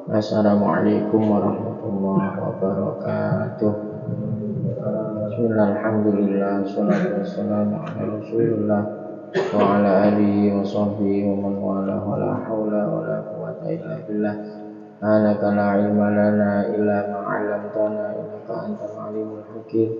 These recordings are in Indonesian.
Assalamualaikum warahmatullahi wabarakatuh. Bismillahirrahmanirrahim. Salatu wassalamu ala Rasulillah wa ala alihi wa sahbihi wa man wala wa la hawla wa la quwwata illa billah. Anaka la ilma lana illa ma 'allamtana innaka antal alimul hakim.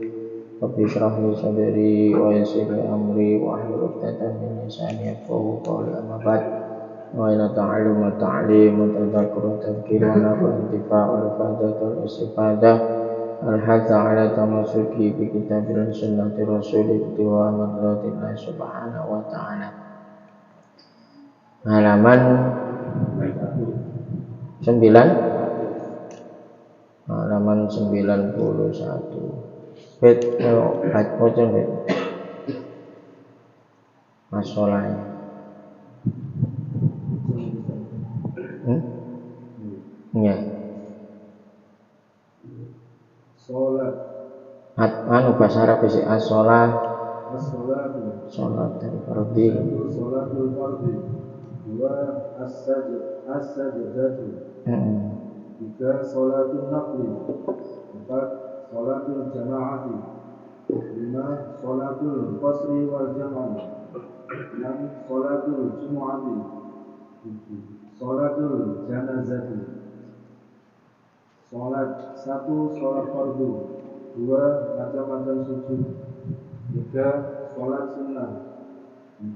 Rabbi shrah li sadri wa yassir li amri wa hlul 'uqdatam min lisani yafqahu qawli. Amma ba'd. Wa ila ta'allum wa ta'lim wa tadhakkur wa tadhkir wa nafa intifa' wa rifadatul istifadah al-hadha ala tamasuki bi kitabil sunnati rasulih wa madratillah subhanahu wa ta'ala. Halaman 9, halaman 91. Bet baca bet masalahnya. Ya. Sholat. Bahasa Arab sih as-sholat. Sholat dari fardhi. Sholatul fardhi. 2 as-sajdatu. 3 sholatul nafli. 4 sholatul jama'ati. 5 sholatul qasri wal jam'ati. 6 sholatul jumu'ati. 7 sholatul janazati. Sholat 1 sholat fardu, 2 macam-macam sujud, 3 sholat sunnah, 4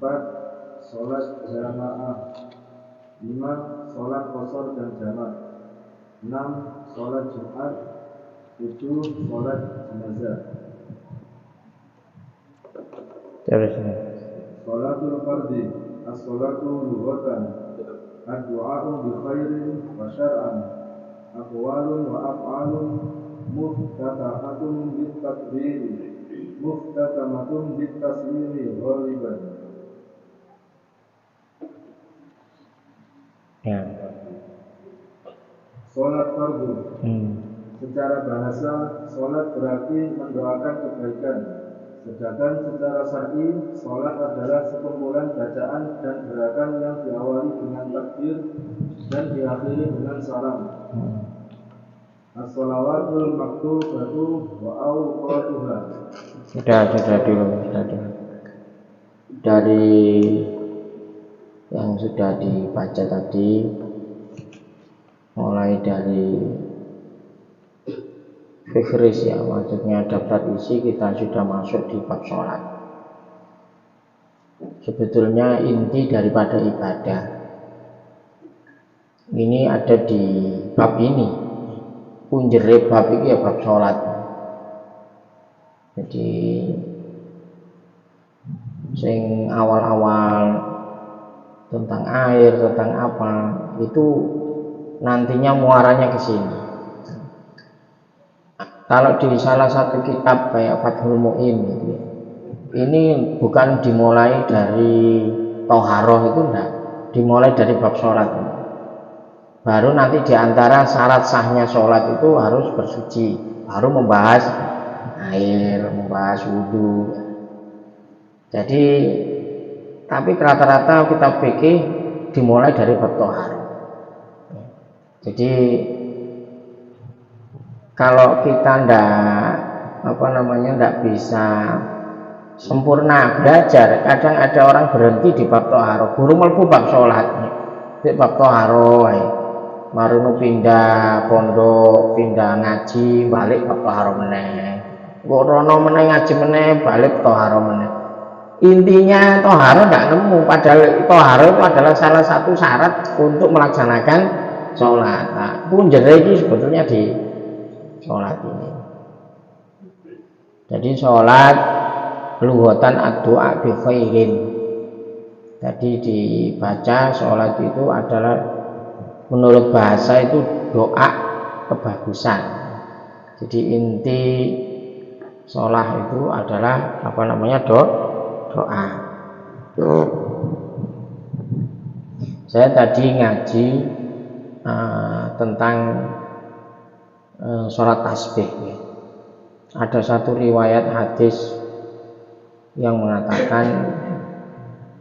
sholat jamaah, 5 sholat qashar dan jamak, 6 sholat Jumat, 7 sholat jenazah. Terusnya. Sholatul fardhi, as-sholatu lughatan, ad-du'a'u bi khairin wa syar'an, aqwalun wa af'alun muftatahatun bit takbiri muftatamatun bit taslimi ghaliban. Ya. Salat fardu. Secara bahasa, salat berarti mendoakan kebaikan. Sedangkan secara syar'i, salat adalah sekumpulan bacaan dan gerakan yang diawali dengan takbir dan diakhiri dengan salam. As-shalawatul maktubatu wa awqatuha. Sudah dulu. Dari yang sudah dibaca tadi, mulai dari fikris ya, maksudnya daftar isi, kita sudah masuk di bab sholat. Sebetulnya inti daripada ibadah ini ada di bab ini. Punjere bab ini ya bab sholat. Jadi sing awal-awal tentang air, tentang apa, itu nantinya muaranya ke sini. Kalau di salah satu kitab kayak Fathul Mu'in gitu ya, ini bukan dimulai dari toharoh, itu enggak, dimulai dari bab sholat. Baru nanti diantara syarat sahnya sholat itu harus bersuci, baru membahas air, membahas wudhu. Jadi tapi rata-rata kita fikih dimulai dari bab toharoh. Jadi kalau kita ndak bisa sempurna belajar, kadang ada orang berhenti di bab toharoh, guru melbu bab sholat, di bab toharoh, marunu pindah pondok, pindah ngaji, balik bab toharoh meneh, gorono meneh ngaji meneh, balik toharoh meneh. Intinya toharoh nggak nemu, padahal toharoh itu adalah salah satu syarat untuk melaksanakan sholat. Nah, punjere ini sebetulnya di sholat ini. Jadi sholat lughatan ad-du'a bi khairin. Jadi dibaca sholat itu adalah menurut bahasa itu doa kebagusan. Jadi inti sholat itu adalah doa. Saya tadi ngaji tentang sholat tasbih. Ada satu riwayat hadis yang mengatakan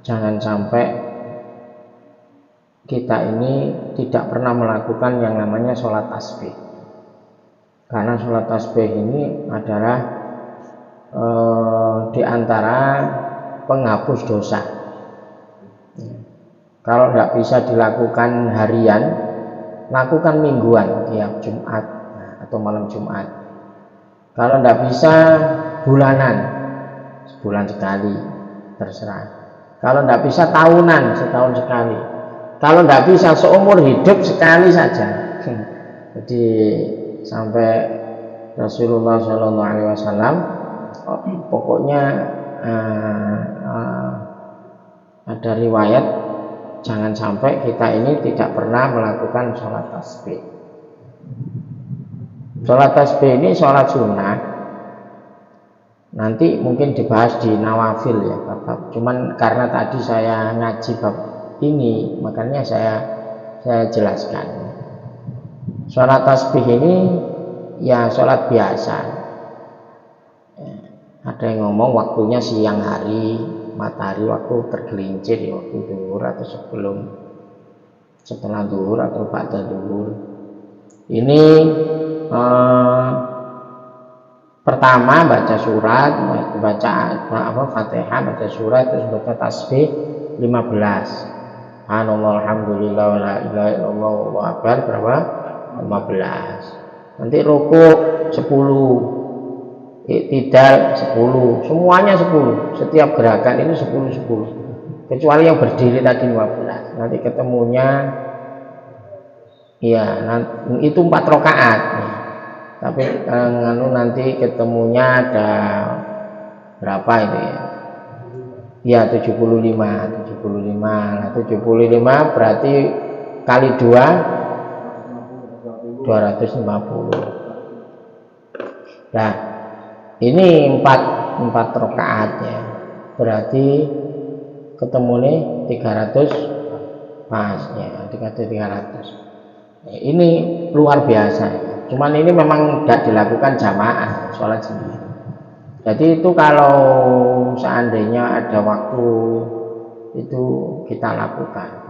jangan sampai kita ini tidak pernah melakukan yang namanya sholat tasbih. Karena sholat tasbih ini adalah di antara penghapus dosa. Kalau tidak bisa dilakukan harian, lakukan mingguan tiap Jumat atau malam Jumat. Kalau tidak bisa bulanan, sebulan sekali, terserah. Kalau tidak bisa tahunan, setahun sekali. Kalau tidak bisa seumur hidup sekali saja. Jadi sampai Rasulullah SAW pokoknya ada riwayat jangan sampai kita ini tidak pernah melakukan sholat tasbih. Sholat tasbih ini sholat sunnah. Nanti mungkin dibahas di nawafil ya Bapak. Cuman karena tadi saya ngaji bab ini, makanya saya jelaskan. Sholat tasbih ini ya sholat biasa. Ada yang ngomong waktunya siang hari, matahari waktu tergelincir ya, waktu zuhur atau setelah zuhur atau ba'da zuhur. Ini pertama baca surat, baca Fatihah, baca surat, terus baca tasbih 15. Subhanallah, alhamdulillah, la ilaha illallah, wallahu akbar, berapa? 15. Nanti rukuk 10. Iktidal 10, semuanya 10, setiap gerakan ini 10 kecuali yang berdiri tadi 15. Nanti ketemunya ya itu 4 rakaat ya. Tapi nanti ketemunya ada berapa itu ya 75 nah 75 berarti kali 2 250. Nah ini 4 rakaat ya, berarti ketemu nih 300 pas ya, 300. Ini luar biasa ya. Cuman ini memang tidak dilakukan jamaah, sholat sendiri. Jadi itu kalau seandainya ada waktu itu kita lakukan.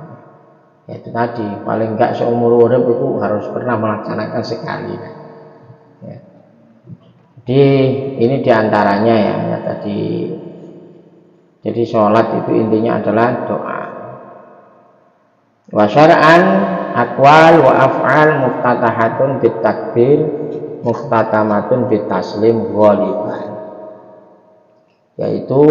Ya, itu tadi paling enggak seumur hidup itu harus pernah melaksanakan sekali. Ya. Jadi ini diantaranya ya tadi. Jadi sholat itu intinya adalah doa. Wa syar'an aqwal wa af'al muftatahatun bit takbir muftatamatun bit taslim ghaliban. Yaitu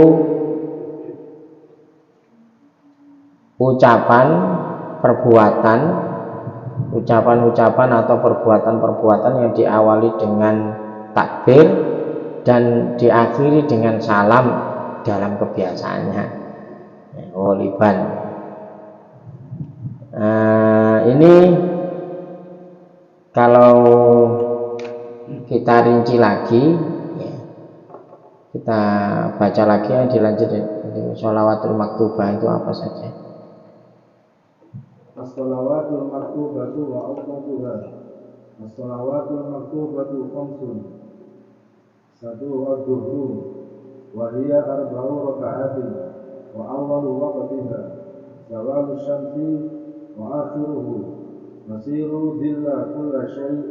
ucapan-ucapan atau perbuatan-perbuatan yang diawali dengan takbir dan diakhiri dengan salam dalam kebiasaannya. Ghaliban. Ini kalau kita rinci lagi ya, kita baca lagi yang dilanjut sholawatul maktubah itu apa saja? As-sholawatul maktubatu wa awqatuha. As-sholawatul maktubatu khamsun. 1 ad-duhur wa hiya 4 raka'atin wa awwalu waqtiha zawalu syamsi wa akhiruhu masiru dhilla kulla syai'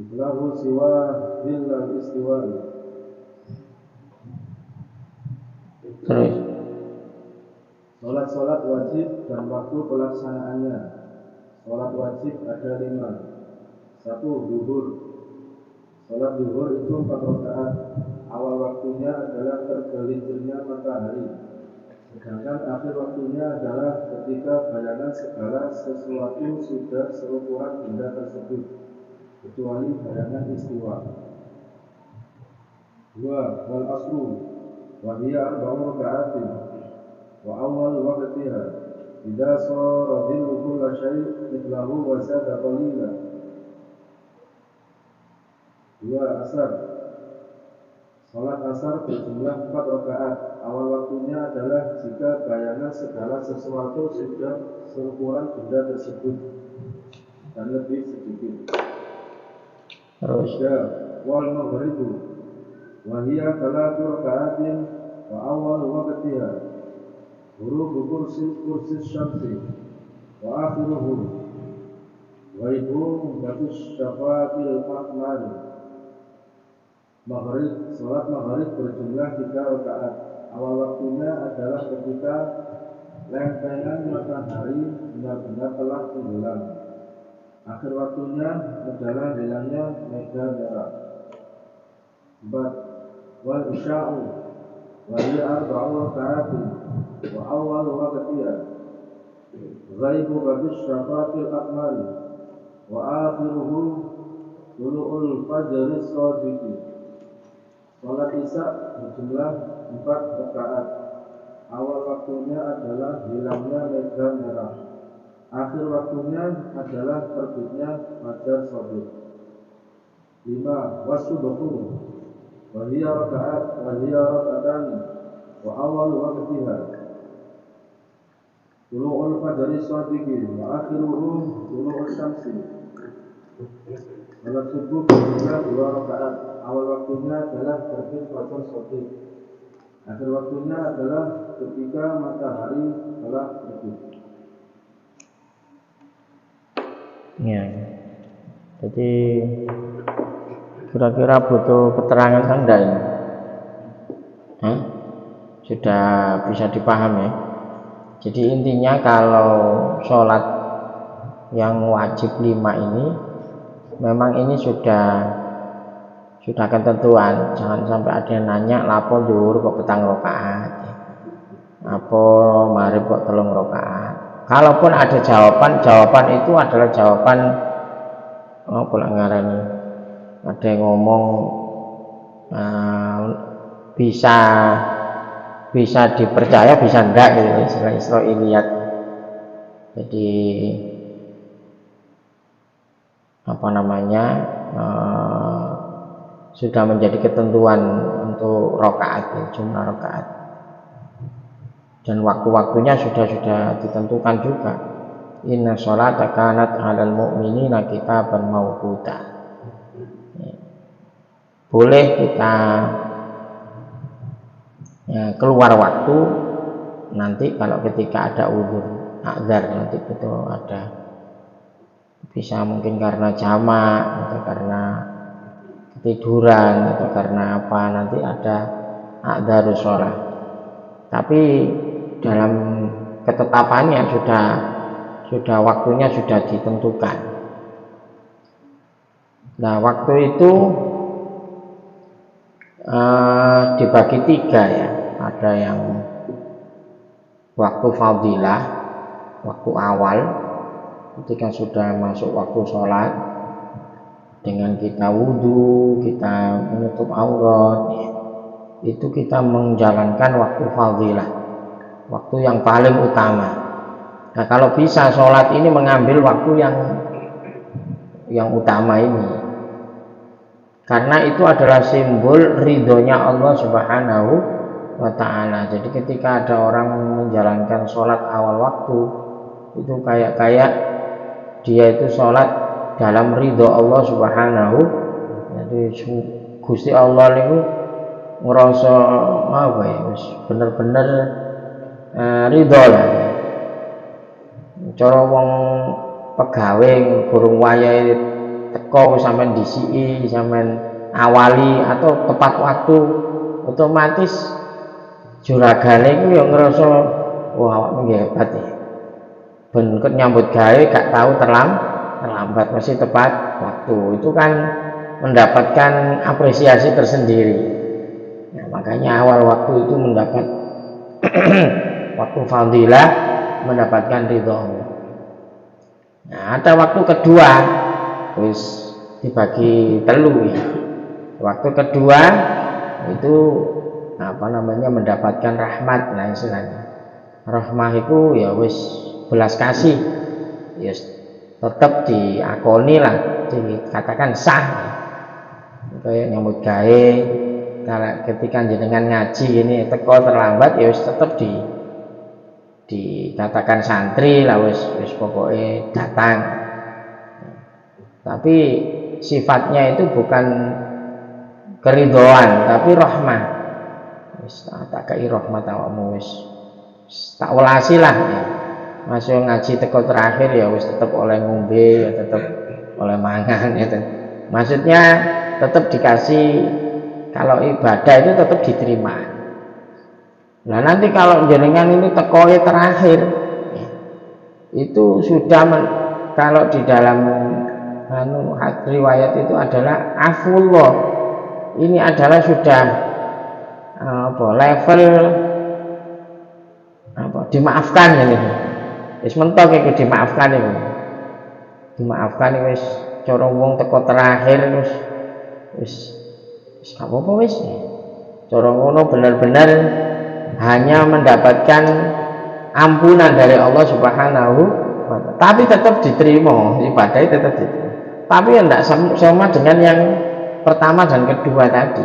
iblahu siwa dhilla istiwa'i. Terus Sholat wajib dan waktu pelaksanaannya. Sholat wajib ada 5. 1 duhur. Sholat duhur itu 4 rakaat. Awal waktunya adalah tergelincirnya matahari. Sedangkan akhir waktunya adalah ketika bayangan segala sesuatu sudah seukuran benda tersebut, kecuali bayangan istiwa. 2 wal asru wa hiya 4 raka'atin wa awal waqtiha idza sara dhillu kulli syai' mithlahu wa zada qalila. 2 asar. Salat asar berjumlah 4 rakaat. Awal waktunya adalah jika bayangan segala sesuatu sudah seukuran benda tersebut dan lebih sedikit. Terus wal maghribu wa hiya 3 raka'atin wa awal waqtiha hurubu kursi syamsi wa akhiruhu ghaibu batus syafaqil akmal. Maghrib, salat maghrib berjumlah 3 rakaat. Awal waktunya adalah ketika lempengan matahari benar-benar telah tenggelam. Akhir waktunya adalah hilangnya mega merah. 4. Wal isya'u wa hiya arba'u raka'atin wa awwalu waqtiha ghaibu batus syafaqil akmal wa akhiruhu tulu'ul fajris shadiqi. Salat Isya berjumlah 4 rakaat. Awal waktunya adalah hilangnya mega merah. Akhir waktunya adalah terbitnya fajar shadiq. 5. Wasubuhu wa hiya raka'atan wa awal waqtiha tulu'ul fajri shadiqi wa akhiruhu tulu'us syamsi. Salat subuh berjumlah 2 rakaat. Awal waktunya adalah terbit fajar shadiq. Akhir waktunya adalah ketika matahari telah terbit. Ya. Jadi kira-kira butuh keterangan Anda ini? Sudah bisa dipahami ya? Jadi intinya kalau sholat yang wajib 5 ini memang ini sudah ketentuan. Jangan sampai ada yang nanya lapo dhuwur kok petang rakaat, apa maghrib kok 3 rakaat. Kalaupun ada jawaban itu adalah jawaban ngarani. Ada yang ngomong bisa dipercaya, bisa enggak gitu, istilah Israiliyat. Jadi sudah menjadi ketentuan untuk rakaat, jumlah rakaat, dan waktu-waktunya sudah ditentukan juga. Inna sholata kanat 'alal mu'minina kitaban mawquta. Boleh kita keluar waktu nanti kalau ketika ada udzur, adzar, nanti itu ada, bisa mungkin karena jamak atau karena ketiduran atau karena apa, nanti ada adzarus shalah. Tapi dalam ketetapannya sudah waktunya sudah ditentukan. Nah, waktu itu dibagi 3 ya. Ada yang waktu fadilah, waktu awal ketika sudah masuk waktu sholat, dengan kita wudhu, kita menutup aurat, itu kita menjalankan waktu fadilah, waktu yang paling utama. Nah, kalau bisa sholat ini mengambil waktu yang utama ini, karena itu adalah simbol ridhonya Allah Subhanahu wa ta'ala. Jadi ketika ada orang menjalankan sholat awal waktu, itu kayak dia itu sholat dalam ridho Allah Subhanahu. Jadi Gusti Allah itu ngerasa bener-bener ridho lah. Cara wong pegawe burung wayahe teko sampean disiki, sampean awali atau tepat waktu, otomatis juragane iku ya ngerasa wah awakmu hebat ya. Ben nyambut gawe gak tahu terlambat, masih tepat waktu. Itu kan mendapatkan apresiasi tersendiri. Nah, makanya awal waktu itu mendapat waktu fadilah, mendapatkan ridho Allah. Nah, ada waktu kedua, terus dibagi 3 ya. Waktu kedua itu mendapatkan rahmat, nah istilahnya. Rahmah itu ya wis belas kasih, ya tetap diakoni lah, dikatakan sah. Kayak nyambut gawe, ketika jenengan ngaji ini teko terlambat, ya wis tetap dikatakan santri lah, wis pokoknya datang. Tapi sifatnya itu bukan keridhoan, tapi rahmah. Wis tak kei rahmat awakmu, wis tak welasi lah ya. masuk ngaji teko terakhir ya wis tetap oleh ngombe, ya tetap oleh mangan ya. Maksudnya tetap dikasih, kalau ibadah itu tetap diterima. Nah nanti kalau jenengan ini tekoe terakhir itu sudah kalau di dalam riwayat itu adalah afullah. Ini adalah sudah level dimaafkan ini. Wis mentok iku dimaafkan iku. Dimaafkan wis cara wong teko terakhir wis gak apa-apa wis. Cara ngono benar-benar hanya mendapatkan ampunan dari Allah Subhanahu wa Ta'ala. Tapi tetap diterima, ibadah tetap diterima. Tapi ya tidak sama dengan yang pertama dan kedua tadi.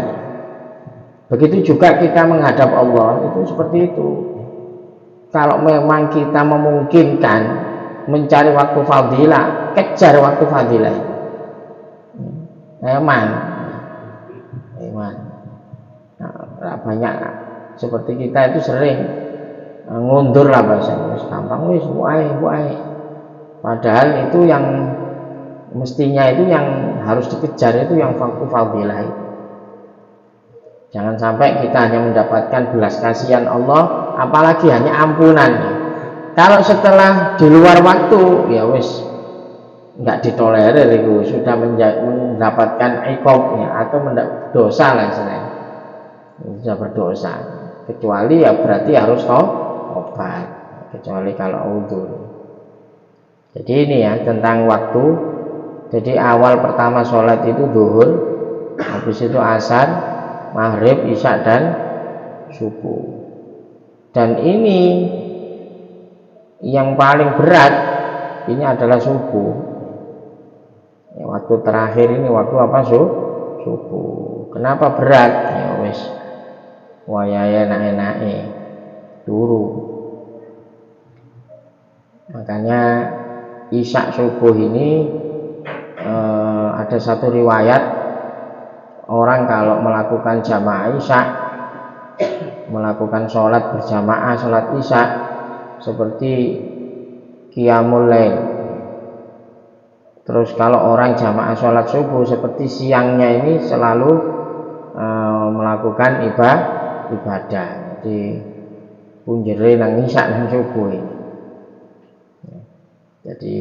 Begitu juga kita menghadap Allah itu seperti itu. Kalau memang kita memungkinkan mencari waktu fadilah, kejar waktu fadilah. Memang. Nah, banyak seperti kita itu sering ngundur lah bahasanya, gampang wis wae. Padahal itu yang mestinya itu yang harus dikejar itu yang waktu fadilah itu. Jangan sampai kita hanya mendapatkan belas kasihan Allah, apalagi hanya ampunan. Kalau setelah di luar waktu, ya wis nggak ditolerir itu, sudah mendapatkan iqabnya atau dosa lah istilahnya. Sudah berdosa. Kecuali ya berarti harus tobat. Kecuali kalau udzur. Jadi ini ya tentang waktu. Jadi awal pertama sholat itu zuhur, habis itu asar, maghrib, isya dan subuh. Dan ini yang paling berat ini adalah subuh. Ya, waktu terakhir ini waktu apa subuh. Kenapa berat? Ya wis wayaya enak-enake turu. Makanya isya subuh ini ada satu riwayat orang kalau melakukan jamaah isya, melakukan sholat berjamaah sholat isya seperti qiyamul lail. Terus kalau orang jamaah sholat subuh seperti siangnya ini selalu melakukan ibadah. Jadi punjere nang isya nang subuh ini. Jadi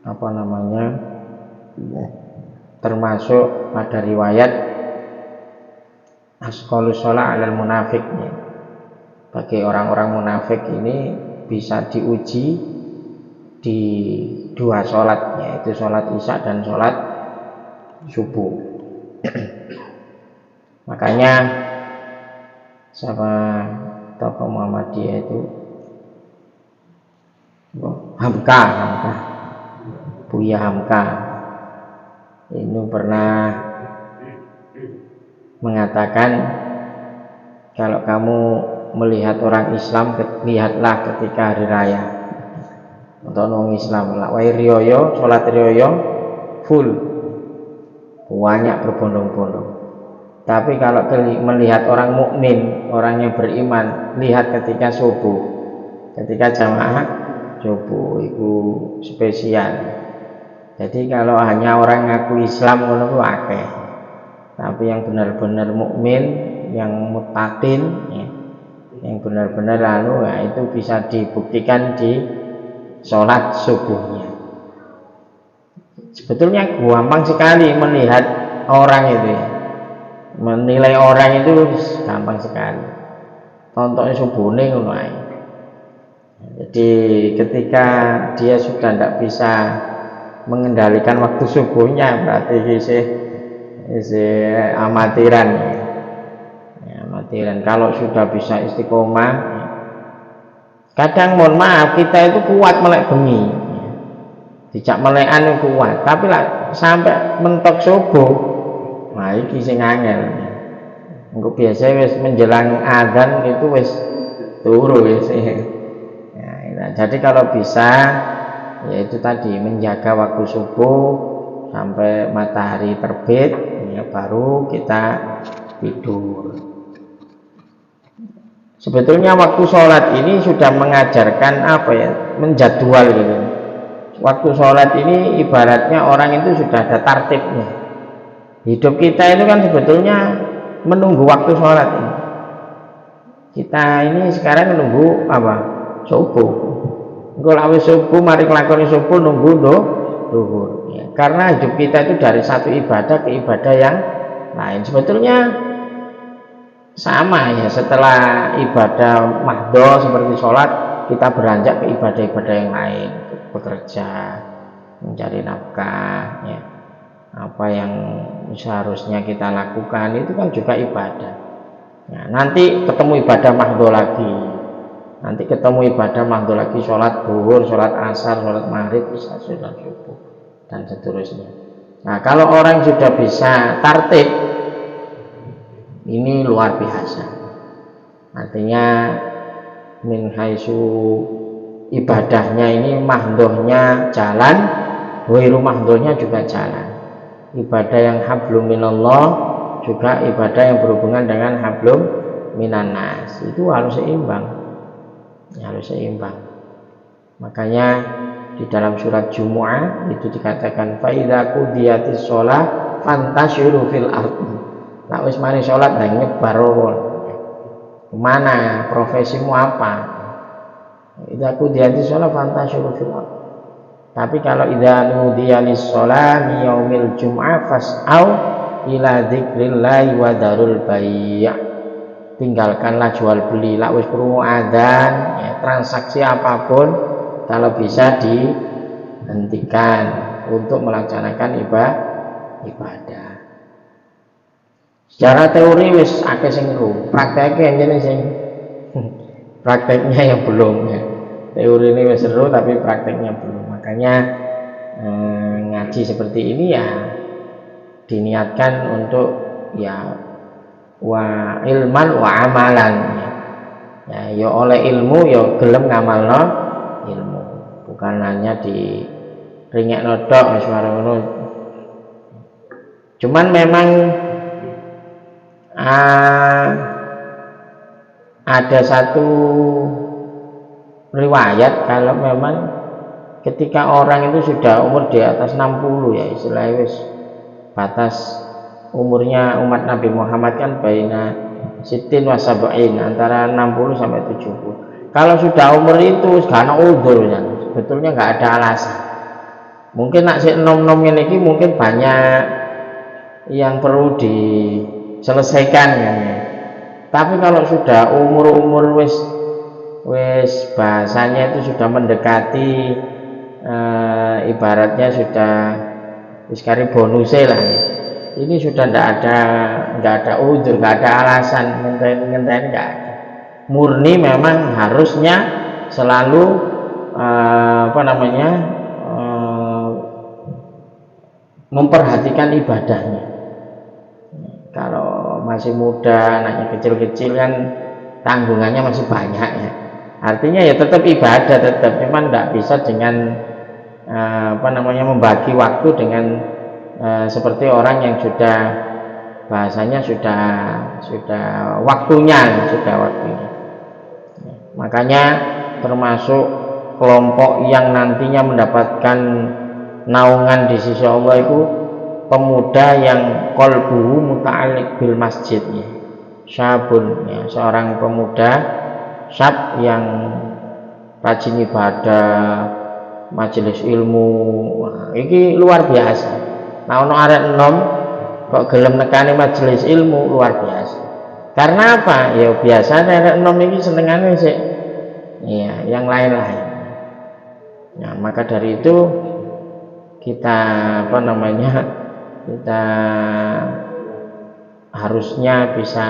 apa namanya, termasuk pada riwayat asqalus sholat alal munafik. Bagi orang-orang munafik ini bisa diuji di dua sholat, yaitu sholat isya dan sholat subuh. Makanya sama tokoh Muhammadiyah itu Hamka Buya Hamka ini pernah mengatakan, kalau kamu melihat orang Islam, lihatlah ketika hari raya. Untuk orang Islam lah, wai riyoyo, sholat riyoyo full, banyak berbondong-bondong. Tapi kalau melihat orang mukmin, orang yang beriman, lihat ketika subuh, ketika jamaah subuh itu spesial. Jadi kalau hanya orang ngaku Islam ngono akeh. Tapi yang benar-benar mukmin, yang muttaqin, ya, yang benar-benar ya, itu bisa dibuktikan di sholat subuhnya. Sebetulnya gampang sekali melihat orang itu ya. Menilai orang itu gampang sekali. Tontonnya subuhnya ngono ae. Jadi ketika dia sudah tidak bisa mengendalikan waktu subuhnya, berarti amatiran ya, amatiran. Kalau sudah bisa istiqomah, kadang mohon maaf kita itu kuat melek bengi, dijak melekan kuat, tapi lah sampai mentok subuh, nah iki sing angel. Engko biasa wis menjelang adzan itu wis turu wis. Ya, jadi kalau bisa, yaitu tadi menjaga waktu subuh sampai matahari terbit, ya, baru kita tidur. Sebetulnya waktu sholat ini sudah mengajarkan apa ya, menjadwal gitu. Waktu sholat ini ibaratnya orang itu sudah ada tertibnya. Hidup kita itu kan sebetulnya menunggu waktu sholat ini. Kita ini sekarang menunggu apa? Subuh. Kalau subuh, mari nglakoni subuh nunggu duhur. Ya, karena hidup kita itu dari satu ibadah ke ibadah yang lain. Sebetulnya sama ya, setelah ibadah mahdoh seperti sholat, kita beranjak ke ibadah-ibadah yang lain, bekerja, mencari nafkah, ya. Apa yang seharusnya kita lakukan itu kan juga ibadah. Nah, nanti ketemu ibadah mahdoh lagi, nanti ketemu ibadah mahdoh lagi, sholat zuhur, sholat asar, sholat maghrib, isya, sholat subuh, dan seterusnya. Nah, kalau orang sudah bisa tertib, ini luar biasa. Artinya min haitsu ibadahnya ini mahdohnya jalan, wairu mahdohnya juga jalan. Ibadah yang hablum minallah juga ibadah yang berhubungan dengan hablum minannas. Itu harus seimbang. Harus seimbang. Makanya di dalam surat Jumu'ah itu dikatakan fa idza qudiyatis shalah fantashiru fil ardi. Nah, wis mari salat dan nyebar kemana, profesimu apa? Idza qudiyatis shalah fantashiru fil ardi. Tapi kalau idza nudiya lis-shalah mi yaumil jum'ah fas'au ila dzikrillah wa darul bai'. Tinggalkanlah jual beli, lak wis krungu adzan, ya, transaksi apapun kalau bisa dihentikan untuk melaksanakan ibadah. Secara teori wis akeh sing ngeru, prakteknya ngene sing prakteknya yang belum ya. Teori ini wis seru tapi prakteknya belum. Makanya ngaji seperti ini ya diniatkan untuk ya wa ilman wa amalan ya oleh ilmu ya gelem ngamalno ilmu, bukan hanya di ringekno tok wis ngono. Cuman memang ada satu riwayat kalau memang ketika orang itu sudah umur di atas 60 ya, istilahnya wis batas umurnya umat Nabi Muhammad kan baina sitin wa sab'in, antara 60 sampai 70. Kalau sudah umur itu gak ana udzur ya, sebetulnya nggak ada alasan. Mungkin nak sik nom-nom ini mungkin banyak yang perlu diselesaikan ya. Tapi kalau sudah umur wis bahasanya itu sudah mendekati ibaratnya sudah sekali bonusnya lah ya. Ini sudah nggak ada udzur, nggak ada alasan, ngenteni nggak ada. Murni memang harusnya selalu memperhatikan ibadahnya. Kalau masih muda, anaknya kecil-kecil kan tanggungannya masih banyak ya. Artinya ya tetap ibadah, tetap, cuman nggak bisa dengan membagi waktu dengan seperti orang yang sudah bahasanya sudah waktunya. Makanya termasuk kelompok yang nantinya mendapatkan naungan di sisi Allah itu pemuda yang qalbuhu muta'alliq bil masjid ya. Syabun ya, seorang pemuda syab yang rajin ibadah, majelis ilmu. Wah, ini luar biasa. Nah, ono arek enom kok gelem nekani majelis ilmu, luar biasa. Karena apa? Ya biasa arek enom iki senengane sik iya, yang lain-lain. Nah, maka dari itu kita kita harusnya bisa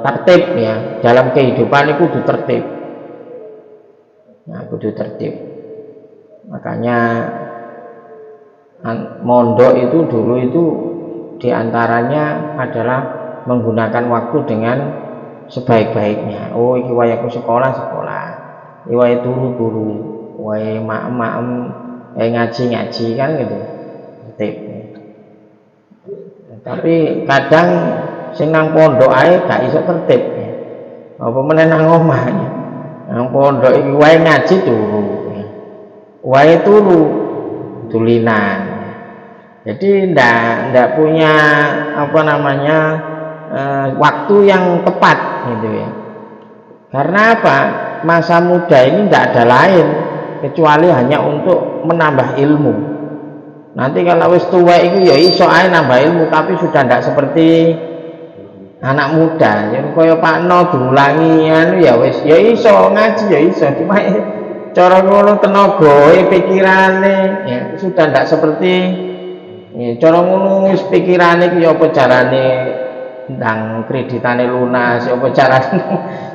tertib ya, dalam kehidupan itu kudu tertib. Nah, kudu tertib. Makanya mondok itu dulu itu diantaranya adalah menggunakan waktu dengan sebaik-baiknya. Oh, iki wayaku sekolah, iki wae turu, wae maem, ngaji kan gitu. Tertib. Tapi kadang sing nang pondok ae gak iso tertib ya. Apa meneh nang omah ya. Nang pondok iki wae ngaji turu. Wae turu tulinan. Jadi ndak punya apa namanya waktu yang tepat gitu ya. Karena apa? Masa muda ini ndak ada lain kecuali hanya untuk menambah ilmu. Nanti kalau wis tua itu ya iso ae nambah ilmu, tapi sudah ndak seperti anak muda. Yang kaya Pak No diulangi anu ya wis ya iso ngaji ya iso, cuma cara ngono tenagae pikirane ya sudah ndak seperti ya, cara ngono wis pikirane ki ya apa carane ndang kreditane lunas, ya apa carane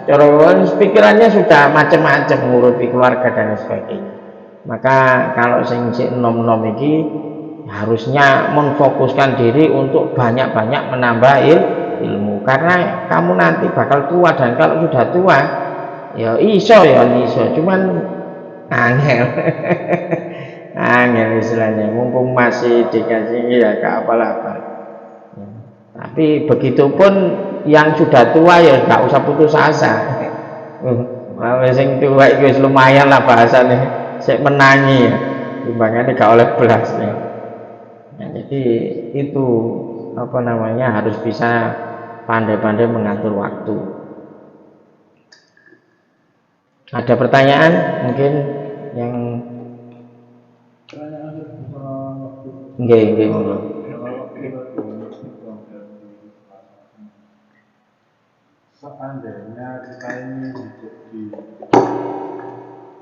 cara ngono pikirannya sudah macam-macam nguruti keluarga dan sebagainya. Maka kalau sing sik nom-nom iki harusnya memfokuskan diri untuk banyak-banyak menambah ilmu, karena kamu nanti bakal tua, dan kalau sudah tua ya iso cuman angel angel istilahnya, mumpung masih dikasih ya gak apa-apa. Tapi begitupun yang sudah tua ya gak usah putus asa. Sing tua itu lumayan lah bahasanya, sik menangi ya, timbangane gak oleh belas ya. Nah, jadi itu apa namanya harus bisa pandai-pandai mengatur waktu. Ada pertanyaan mungkin yang nggih monggo. Seandainya kita ini hidup di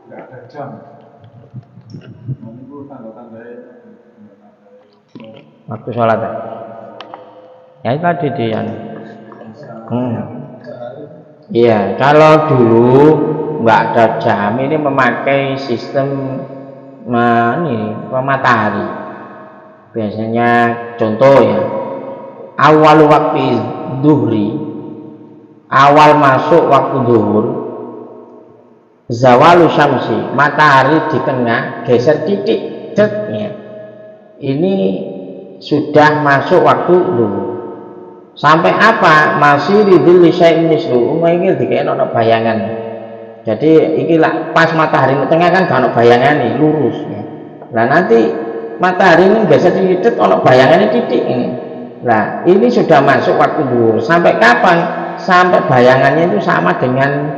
nggak ada jam, itu tanda-tandanya waktu sholat ya itu tadi dia. Iya, kalau dulu nggak ada jam, ini memakai sistem matahari. Biasanya contoh ya, awal waktu duhri, awal masuk waktu duhur, zawalu syamsi, matahari di tengah geser titik ya. Ini sudah masuk waktu duhur. Sampai apa? Masih ridil syai'in mislu. Iki dikene ana bayangan. Jadi iki lah pas matahari di tengah kan gak ana bayangane, lurus ya. Nah nanti matahari ini geser titik ana bayangane titik ini. Nah, ini sudah masuk waktu duhur. Sampai kapan? Sampai bayangannya itu sama dengan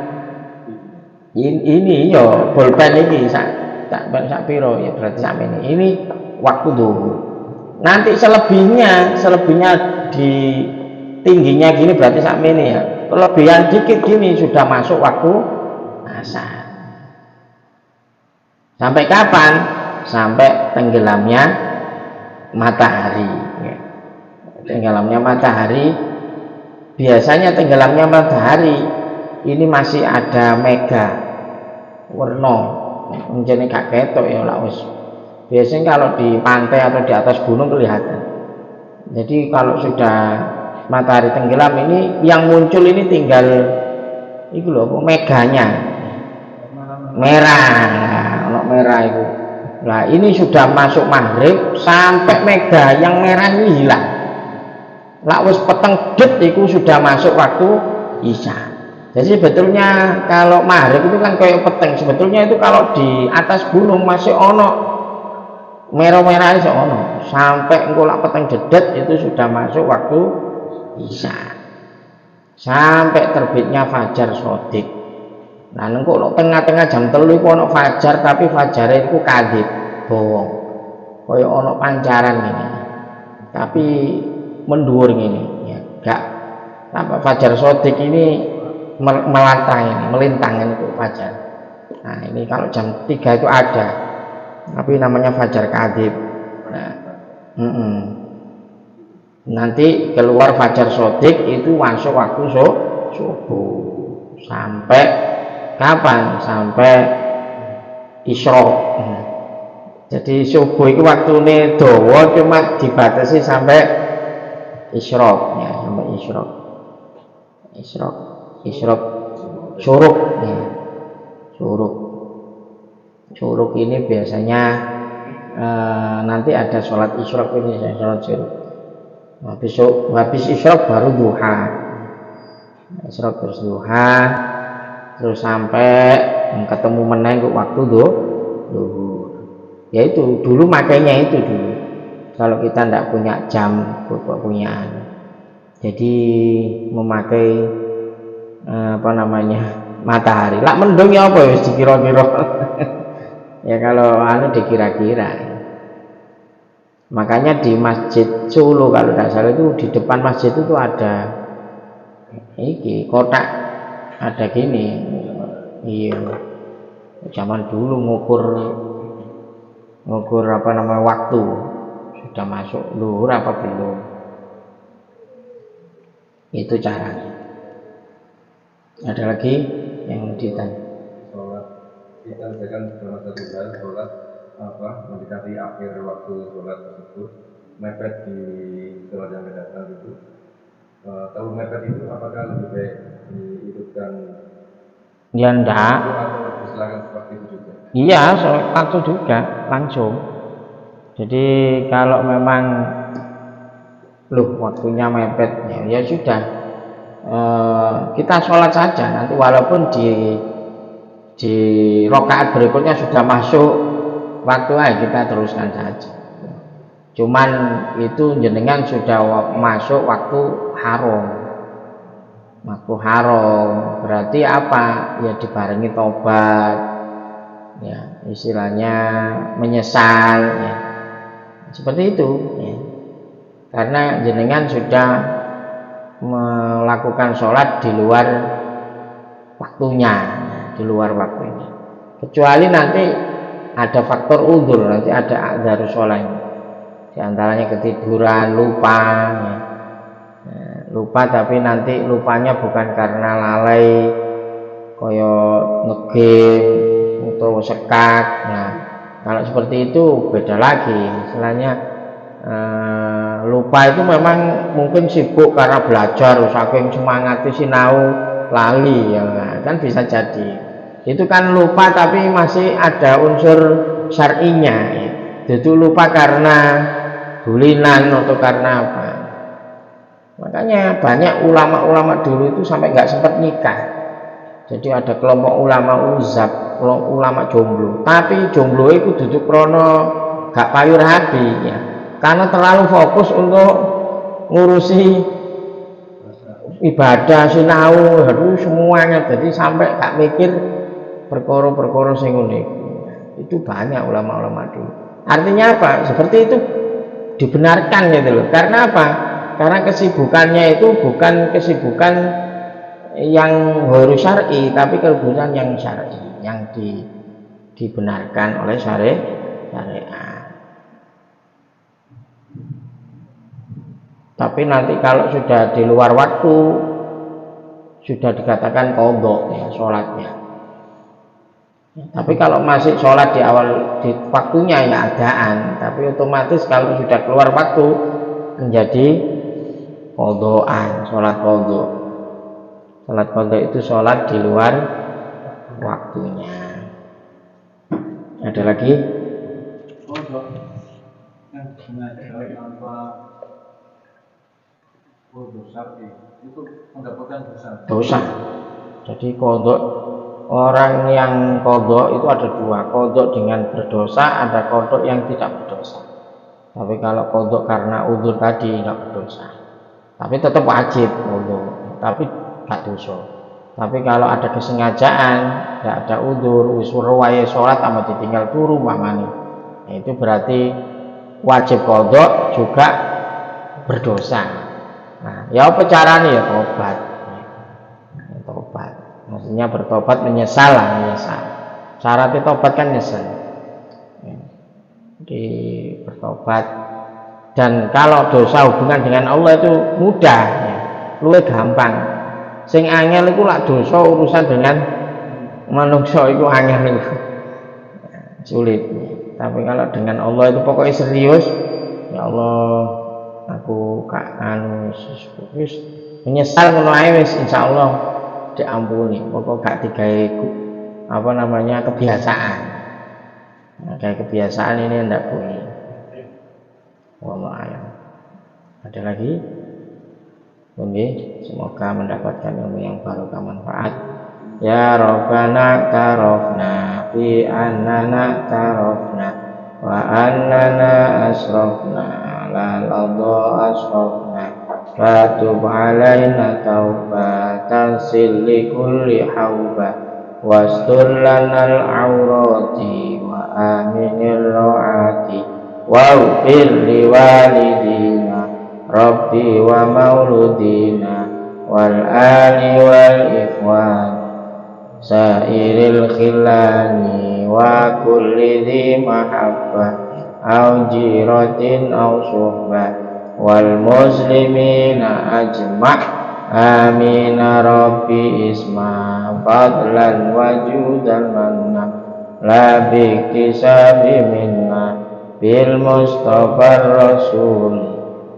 ini ya bolpen ini sak piro ya berarti sampai ini. Ini waktu duhur. Nanti selebihnya di tingginya gini berarti sampai ini ya. Kelebihan dikit gini sudah masuk waktu asar. Sampai kapan? Sampai tenggelamnya matahari ya. Tenggelamnya matahari, biasanya tenggelamnya matahari ini masih ada mega warna menjadi gak ketok ya lah wis. Biasanya kalau di pantai atau di atas gunung kelihatan. Jadi kalau sudah matahari tenggelam ini yang muncul ini tinggal itu loh meganya merah itu. Nah ini sudah masuk maghrib sampai mega yang merah ini hilang. Lah wis peteng det itu sudah masuk waktu isya. Jadi sebetulnya kalau maghrib itu kan kayak peteng, sebetulnya itu kalau di atas gunung masih ono merah-merah iso ono. Sampai engko lak peteng dedet itu sudah masuk waktu isya. Sampai terbitnya fajar shadiq. Nah engko lak tengah-tengah jam 3 iku ono fajar, tapi fajare iku kadhib, bohong. Kaya ono pancaran ini. Tapi mendur ini ya, enggak apa fajar shadiq ini melintang itu fajar. Nah ini kalau jam 3 itu ada, tapi namanya fajar kadhib. Nah, nanti keluar fajar shadiq itu masuk waktu subuh. Sampai kapan? Sampai isyraq. Jadi subuh itu waktune dawa, cuma dibatasi sampai isyraq ya, sampai isyraq syuruk ya. Syuruk ini biasanya nanti ada sholat isyraq ini, sholat syuruk. Habis isyraq baru duha. isyraq terus duha, terus sampai ketemu meneng waktu duhur. Ya itu dulu makanya itu dulu. Kalau kita tidak punya jam, punya jadi memakai matahari. Lah mendung ya apa ya dikira-kira. Ya kalau dikira-kira. Makanya di Masjid Solo kalau tidak salah itu di depan masjid itu ada kotak, ada gini. Iya. Zaman dulu ngukur waktu. Sudah masuk luhur apa belum? Itu caranya. Ada lagi yang ditanya? Sholat kita misalkan dalam satu bulan sholat mendekati akhir waktu sholat tersebut mepet di sholat yang mendatang itu. Kalau mepet itu apakah lebih baik dihidupkan? Ya enggak. Atau diserahkan seperti itu juga? Iya, waktu juga langsung. Jadi kalau memang waktunya mepet ya sudah, kita sholat saja nanti walaupun di rakaat berikutnya sudah masuk waktu kita teruskan saja. Cuman itu jenengan sudah masuk waktu haram. Waktu haram berarti apa? Ya dibarengi tobat, ya istilahnya menyesal, ya. Seperti itu, ya. Karena jenengan sudah melakukan sholat di luar waktunya, di luar waktunya. Kecuali nanti ada faktor udzur, nanti ada adzarus sholat. Di antaranya ketiduran, lupa, ya. Lupa tapi nanti lupanya bukan karena lalai, koyo ngegame atau sekak. Nah, kalau seperti itu beda lagi. Istilahnya lupa itu memang mungkin sibuk karena belajar, saking semangat sinau lali, ya kan bisa jadi. Itu kan lupa tapi masih ada unsur syar'inya. Ya. Itu lupa karena bulinan atau karena apa. Makanya banyak ulama-ulama dulu itu sampai nggak sempat nikah. Jadi ada kelompok ulama uzab, kelompok ulama jomblo. Tapi jomblo itu duduk krono gak payur hati, ya. Karena terlalu fokus untuk ngurusi ibadah, sinau, semuanya. Jadi sampai gak mikir perkara-perkara sing ngene. Itu banyak ulama-ulama dulu. Artinya apa? Seperti itu dibenarkan gitu loh. Karena apa? Karena kesibukannya itu bukan kesibukan yang harus syar'i, tapi kesibukan yang syar'i, yang dibenarkan oleh syariat. Tapi nanti kalau sudah di luar waktu, sudah dikatakan qadha ya sholatnya. Tapi kalau masih sholat di awal di waktunya ya adaan, tapi otomatis kalau sudah keluar waktu menjadi qadhaan, sholat qadha. Sholat qadha itu sholat di luar waktunya. Ada lagi? Qadha yang tanpa syar'i itu mendapatkan dosa. Jadi qadha, orang yang qadha itu ada dua, qadha dengan berdosa, ada qadha yang tidak berdosa. Tapi kalau qadha karena udzur tadi tidak berdosa. Tapi tetap wajib qadha, tapi gak dosa. Tapi kalau ada kesengajaan, tidak ada udzur, wis wae salat sama ditinggal turu mamane. Nah, itu berarti wajib qadha juga berdosa. Nah, ya apa caranya ya tobat. Tobat. Maksudnya bertobat menyesal. Syaratnya tobat kan nyesal. Jadi bertobat. Dan kalau dosa hubungan dengan Allah itu mudah, ya. Luwih gampang. Sing angel iku lak dosa urusan dengan manungsa iku angel iku. Sulit. Tapi kalau dengan Allah itu pokoknya serius. Ya Allah, aku wis menyesal ngono ae wis insyaallah diampuni. Pokok gak digawe kebiasaan. Nah, kayak kebiasaan ini ndak boleh. Wallahu a'lam. Ada lagi? Semoga mendapatkan ilmu yang barokah manfaat. Ya Rabbana tarofna fi annana tarofna wa annana asrofna la ladha asrofna fatub alaina taubatan silli kulli hawba wastur lanal awrati wa aminir ro'ati waghfir liwalidina rabbi wa mauludina wal ali wal ikhwan sairil khilani wa kulli dhi mahabbah au jiratin au suhbah wal muslimina ajma' amin rabbi isma fadlan wajudan manna la biktisabi minna bil mustafa rasul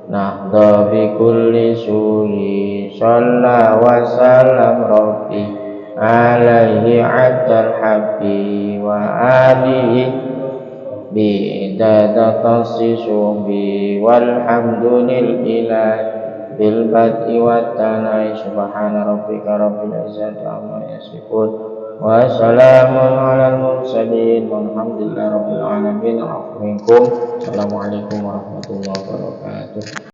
nahda bi kulli suri shalla wa salam rabbi alaihi atal habbi wa alihi bidada tasisu bi walhamdulil ilahi bil bad'i wat tanai subhana rabbika rabbil izzati amma yasifun wa salamun alal mursalin walhamdulillahi rabbil alamin. Assalamualaikum warahmatullahi wabarakatuh.